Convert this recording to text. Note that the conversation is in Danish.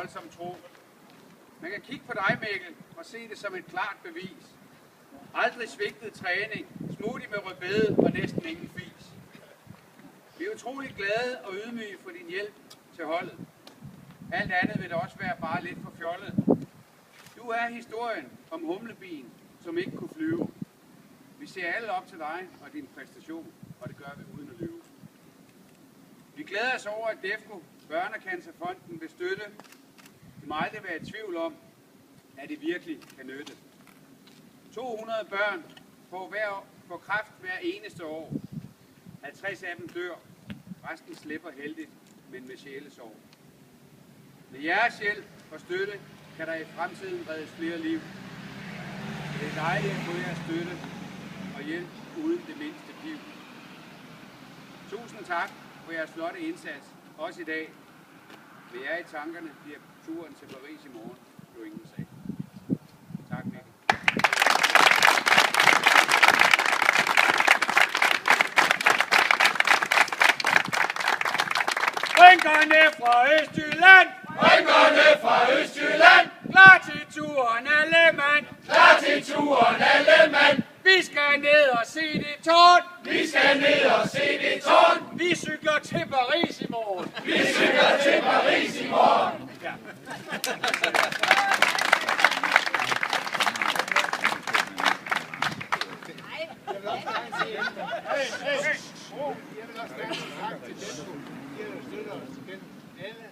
voldsom tro. Man kan kigge på dig, Mikkel, og se det som et klart bevis. Aldrig svigtet træning, smoothie med rødbede og næsten ingen fis. Vi er utrolig glade og ydmyge for din hjælp til holdet. Alt andet vil det også være bare lidt for fjollet. Du er historien om humlebien, som ikke kunne flyve. Vi ser alle op til dig og din præstation, og det gør vi uden at lyve. Vi glæder os over, at DEFCO, Børnecancerfonden, vil støtte. Vi må aldrig være i tvivl om, at det virkelig kan nytte. 200 børn får kræft hver eneste år. 50 af dem dør. Resten slipper heldigt, men med sjælesorg. Med jeres hjælp og støtte kan der i fremtiden reddes flere liv. Det er dejligt at få jeres støtte og hjælp uden det mindste piv. Tusind tak for jeres flotte indsats, også i dag. Med jer i tankerne bliver turen til Paris i morgen jo ingen sag. Tak, Mikkel. Rynkerne fra Østjylland! Rynkerne fra Østjylland! Klar til turen, alle mand! Klar til turen, alle mand! Vi skal ned og se det tårn! Vi skal ned og se det tårn! Vi cykler til Paris i morgen! Vi cykler til Paris i morgen! Ja. Jeg vil også gerne sige efter. Jeg vil også gerne sige tak til DEFCO. De har støttet os gennem alle